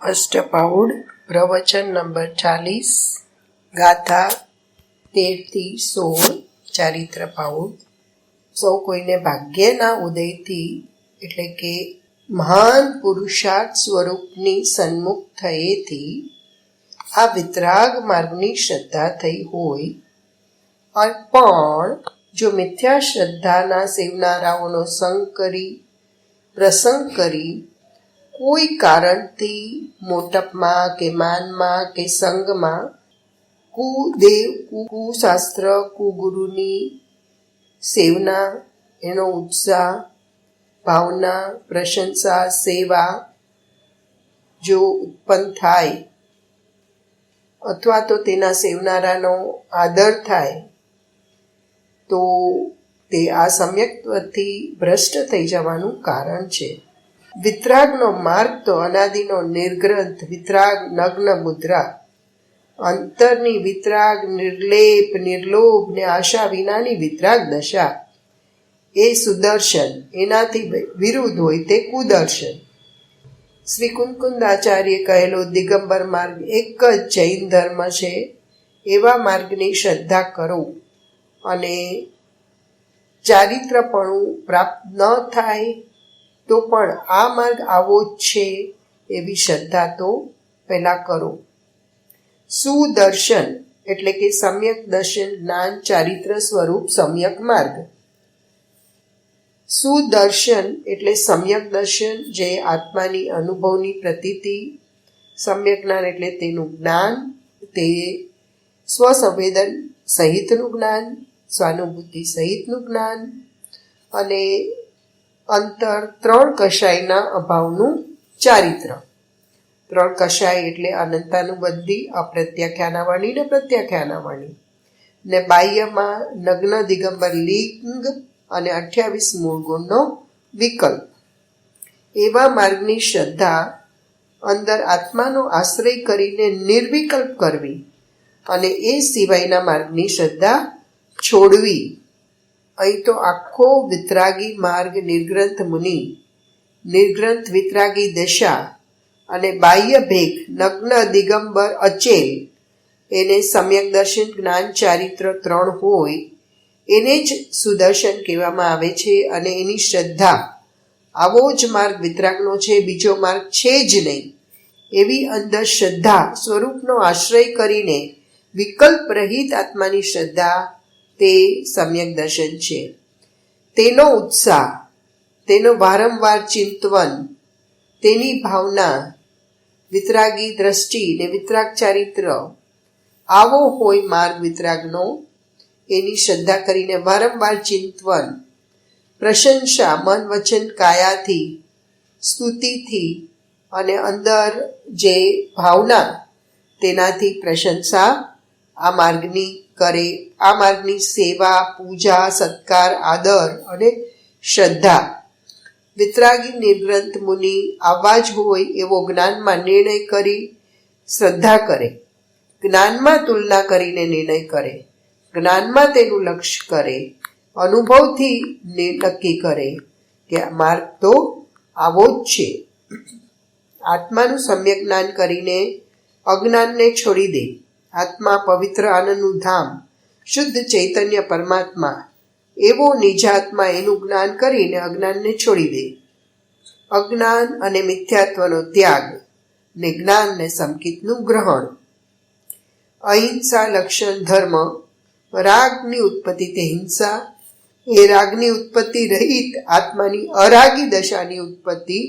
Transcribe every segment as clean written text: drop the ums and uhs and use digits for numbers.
અષ્ટપાઉડ પ્રવચન નંબર 40 ગાથા 13-16 ચારિત્ર પાઉડ. સૌ કોઈને ભાગ્યના ઉદયથી એટલે કે મહાન પુરુષાર્થ સ્વરૂપની સન્મુખ થયેથી આ વિતરાગ માર્ગની શ્રદ્ધા થઈ હોય, પણ જો મિથ્યા શ્રદ્ધાના સેવનારાઓનો સંગ કરી પ્રસંગ કરી કોઈ કારણથી મોટપમાં કે માનમાં કે સંગમાં કુદેવ કુશાસ્ત્ર કુગુરુની સેવના, એનો ઉત્સાહ ભાવના પ્રશંસા સેવા જો ઉત્પન્ન થાય અથવા તો તેના સેવનારાનો આદર થાય તો તે આ સમ્યક્ત્વથી ભ્રષ્ટ થઈ જવાનું કારણ છે. વિતરાગનો માર્ગ તો અનાદિનો નિર્ગ્રંથ વિતરાગ નગ્ન મુદ્રા, અંતરની વિતરાગ નિર્લેપ નિર્લોભ ને આશા વિનાની વિતરાગ દશા એ સુદર્શન, એનાથી વિરુદ્ધ હોય તે કુદર્શન. શ્રી કુંકુંદાચાર્ય કહેલો દિગંબર માર્ગ એક જ જૈન ધર્મ છે, એવા માર્ગની શ્રદ્ધા કરો અને ચારિત્રપણું પ્રાપ્ત ન થાય તો પણ આ માર્ગ આવો જ છે એવી શ્રદ્ધા તો પહેલા કરો. સુદર્શન એટલે કે સમ્યક દર્શન જ્ઞાન ચારિત્ર સ્વરૂપ સમ્યક માર્ગ. સુદર્શન એટલે સમ્યક દર્શન જે આત્માની અનુભવની પ્રતીતિ, સમ્યક જ્ઞાન એટલે તેનું જ્ઞાન, તે સ્વસંવેદન સહિતનું જ્ઞાન, સ્વાનુભૂતિ સહિતનું જ્ઞાન અને અંતર ત્રણ કષાયના અભાવનું ચારિત્ર. ત્રણ કષાય એટલે અનંતાનુબંધી, અપ્રત્યાખ્યાનાવાણી ને પ્રત્યાખ્યાનાવાણી, ને બાહ્યમાં નગ્ન દિગંબર લિંગ અને 28 મૂળ ગુણનો વિકલ્પ. એવા માર્ગની શ્રદ્ધા અંદર આત્માનો આશ્રય કરીને નિર્વિકલ્પ કરવી અને એ સિવાયના માર્ગની શ્રદ્ધા છોડવી. અહીં તો આખો વિતરાગી માર્ગ નિર્ગ્રંથ મુનિ, નિર્ગ્રંથ વિતરાગી દશા અને બાહ્ય ભેગ નગ્ન દિગંબર અચેલ, એને સમ્યક દર્શન જ્ઞાન ચારિત્ર ત્રણ હોય એને જ સુદર્શન કહેવામાં આવે છે. અને એની શ્રદ્ધા આવો જ માર્ગ વિતરાગનો છે, બીજો માર્ગ છે જ નહીં એવી અંધશ્રદ્ધા સ્વરૂપનો આશ્રય કરીને વિકલ્પ રહિત આત્માની શ્રદ્ધા તે સમ્યક દર્શન છે. તેનો ઉત્સાહ, તેનો વારંવાર ચિંતવન, તેની ભાવના, વિતરાગી દ્રષ્ટિ ને વિતરાગ ચારિત્ર આવો હોય માર્ગ વિતરાગનો. એની શ્રદ્ધા કરીને વારંવાર ચિંતવન, પ્રશંસા મન વચન કાયાથી, સ્તુતિથી અને અંદર જે ભાવના તેનાથી પ્રશંસા આ માર્ગની કરે, આ માર્ગની સેવા પૂજા સત્કાર આદર અને શ્રદ્ધા. વિતરાગી નિર્ગ્રંથ મુનિ આવા જ હોય એવો જ્ઞાનમાં નિર્ણય કરી શ્રદ્ધા કરે, જ્ઞાનમાં તુલના કરીને નિર્ણય કરે, જ્ઞાનમાં તેનું લક્ષ્ય કરે, અનુભવથી નક્કી કરે કે માર્ગ તો આવો જ છે. આત્માનું સમ્યક જ્ઞાન કરીને અજ્ઞાનને છોડી દે. આત્મા પવિત્ર આનંદનું ધામ, શુદ્ધ ચૈતન્ય પરમાત્મા એવો નિજાત્મા એનું જ્ઞાન કરીને અજ્ઞાનને છોડી દે. અજ્ઞાન અને મિથ્યાત્વનો ત્યાગ ને જ્ઞાન ને સંકિતનું ગ્રહણ. અહિંસા લક્ષણ ધર્મ. રાગની ઉત્પત્તિ તે હિંસા, એ રાગની ઉત્પત્તિ રહિત આત્માની અરાગી દશાની ઉત્પત્તિ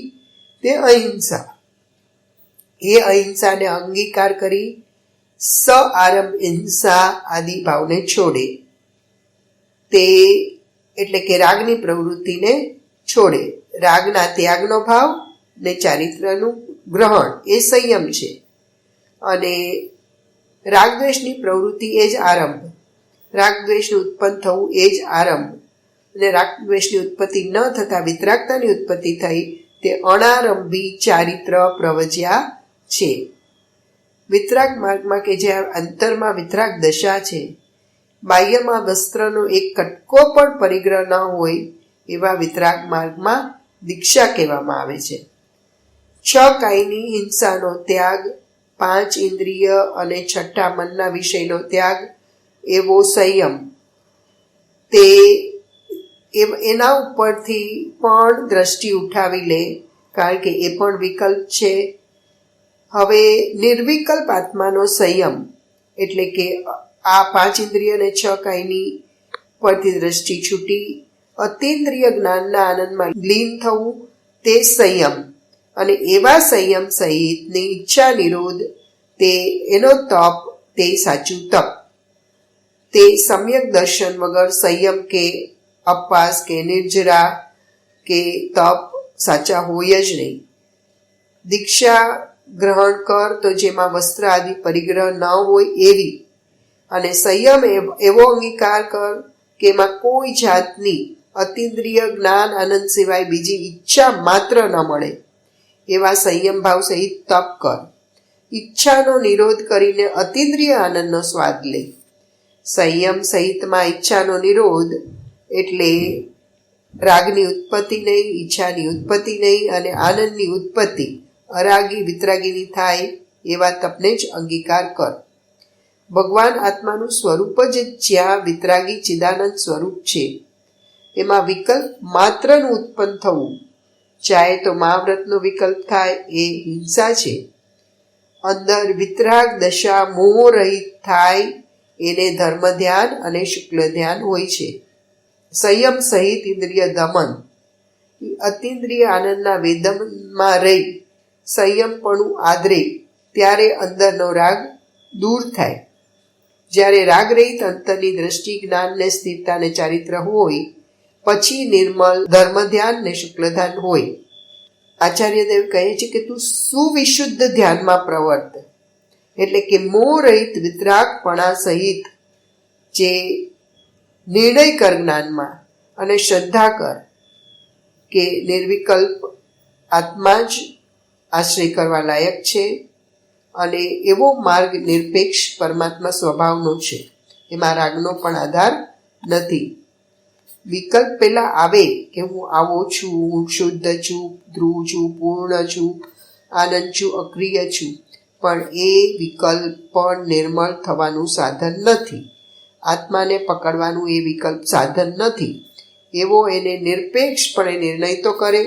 તે અહિંસા. એ અહિંસાને અંગીકાર કરી સ આરંભ હિંસા આદિ ભાવને છોડે. તે એટલે કે રાગની પ્રવૃત્તિને છોડે. રાગના ત્યાગનો ભાવ ને ચારિત્રનું ગ્રહણ એ સંયમ છે. અને રાગદ્વેષની પ્રવૃત્તિ એ જ આરંભ, રાગદ્વેષનું ઉત્પન્ન થવું એ જ આરંભ. અને રાગદ્વેષની ઉત્પત્તિ ન થતાં વિતરાગતાની ઉત્પત્તિ થઈ તે અણારંભી ચારિત્ર પ્રવજ્યા છે. વિતરાગ માર્ગમાં કે જે અંતરમાં વિતરાગ દશા છે, બાહ્યમાં વસ્ત્રનો એક કટકો પણ પરિગ્રહ ન હોય એવા વિતરાગ માર્ગમાં દીક્ષા કહેવામાં આવે છે. 6 કાયની હિંસાનો ત્યાગ, 5 ઇન્દ્રિય અને 6 મનના વિષયનો ત્યાગ, એવો સંયમ. તે એના ઉપરથી પણ દ્રષ્ટિ ઉઠાવી લે, કારણ કે એ પણ વિકલ્પ છે. હવે નિર્વિકલ્પ આત્માનો સંયમ એટલે કે આ 5 ઇન્દ્રિય અને 6 કાયની પરથી દ્રષ્ટિ છૂટી અતીન્દ્રિય જ્ઞાનના આનંદમાં લીન થવું, તે સંયમ. અને એવા સંયમ સહિતની ઈચ્છા નિરોધ, તે એનો તપ, તે સાચું તપ. તે સમ્યક દર્શન વગર સંયમ કે અપવાસ કે નિર્જરા કે તપ સાચા હોય જ નહીં. દીક્ષા ગ્રહણ કર તો જેમાં વસ્ત્ર આદિ પરિગ્રહ ન હોય એવી, અને સંયમ એવો અંગીકાર કર કે એમાં કોઈ જાતની અતિન્દ્રિય જ્ઞાન આનંદ સિવાય બીજી ઈચ્છા માત્ર ન મળે. એવા સંયમ ભાવ સહિત તપ કર. ઈચ્છાનો નિરોધ કરીને અતિન્દ્રિય આનંદનો સ્વાદ લે. સંયમ સહિતમાં ઈચ્છાનો નિરોધ એટલે રાગની ઉત્પત્તિ નહીં, ઈચ્છાની ઉત્પત્તિ નહીં, અને આનંદની ઉત્પત્તિ અરાગી વિતરાગીની થાય એવા તપને જ અંગીકાર કર. ભગવાન આત્માનું સ્વરૂપ જ જ્યાં વિતરાગી ચિદાનંદ સ્વરૂપ છે, એમાં વિકલ્પ માત્રનું ઉત્પન્ન થવું, ચાહે તો મહાવ્રતનો વિકલ્પ થાય, એ હિંસા છે. અંદર વિતરાગ દશા મોહ રહિત થાય એને ધર્મ ધ્યાન અને શુક્લ ધ્યાન હોય છે. સંયમ સહિત ઇન્દ્રિય દમન, અતિન્દ્રિય આનંદના વેદનમાં રહી સંયમપણું આદરે ત્યારે અંદરનો રાગ દૂર થાય. જ્યારે રાગ રહિત અંતરની દ્રષ્ટિ, જ્ઞાનને, સ્થિરતાને ચારિત્ર હોય, પછી નિર્મલ ધર્મ ધ્યાન ને શુક્લ ધ્યાન હોય. આચાર્યદેવ કહે છે કે તું સુવિશુદ્ધ ધ્યાનમાં પ્રવર્ત, એટલે કે મોહ રહિત વિતરાગપણા સહિત જે નિર્ણય કર જ્ઞાનમાં, અને શ્રદ્ધા કર કે નિર્વિકલ્પ આત્મા જ આશ્રય કરવા લાયક છે, અને એવો માર્ગ નિરપેક્ષ પરમાત્મા સ્વભાવનો છે, એમાં રાગનો પણ આધાર નથી. વિકલ્પ પેલા આવે કે હું આવો છું, હું શુદ્ધ છું, ધ્રુવ છું, પૂર્ણ છું, આનંદ છું, અક્રિય છું, પણ એ વિકલ્પ પણ નિર્મળ થવાનું સાધન નથી. આત્માને પકડવાનું એ વિકલ્પ સાધન નથી. એવો એને નિરપેક્ષપણે નિર્ણય તો કરે.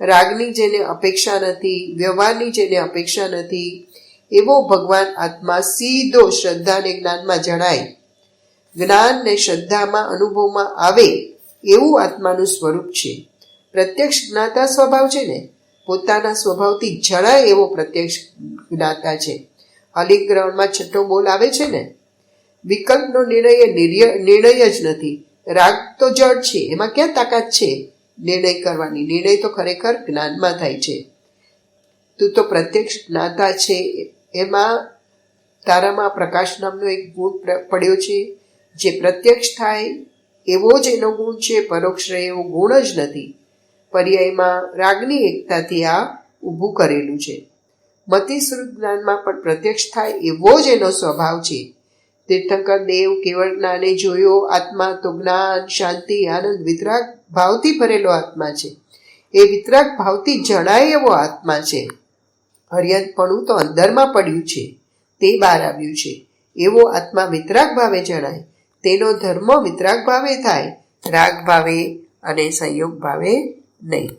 રાગની જેને અપેક્ષા નથી, વ્યવહારની જેને અપેક્ષા નથી, એવો ભગવાન આત્મા સીધો શ્રદ્ધા ને જ્ઞાનમાં જણાય, જ્ઞાન ને શ્રદ્ધામાં અનુભવમાં આવે એવું આત્માનું સ્વરૂપ છે. પ્રત્યક્ષ જ્ઞાતા સ્વભાવ છે ને, પોતાના સ્વભાવથી જણાય એવો પ્રત્યક્ષ જ્ઞાતા છે. અલિગ્રહણમાં 6 બોલ આવે છે ને, વિકલ્પનો નિર્ણય જ નથી. રાગ તો જડ છે, એમાં ક્યાં તાકાત છે નિર્ણય કરવાની? નિર્ણય તો ખરેખર જ્ઞાનમાં થાય છે. તું તો પ્રત્યક્ષ જ્ઞાતા છે, એમાં તારામાં પ્રકાશ નામનો એક ગુણ પડ્યો છે, જે પ્રત્યક્ષ થાય એવો જ એનો ગુણ છે, પરોક્ષ રહે એવો ગુણ જ નથી. પર્યાયમાં રાગની એકતાથી આ ઊભું કરેલું છે. મતિશ્રુત જ્ઞાનમાં પણ પ્રત્યક્ષ થાય એવો જ એનો સ્વભાવ છે. તીર્થંકર દેવ કેવળ જ્ઞાને જોયો આત્મા તો જ્ઞાન, શાંતિ, આનંદ, વિતરાગ ભાવથી ભરેલો આત્મા છે. એ વિતરાગ ભાવથી જણાય એવો આત્મા છે. હરિયતપણું તો અંદરમાં પડ્યું છે, તે બહાર આવ્યું છે. એવો આત્મા વિતરાગ ભાવે જણાય. તેનો ધર્મ વિતરાગ ભાવે થાય, રાગ ભાવે અને સંયોગ ભાવે નહીં.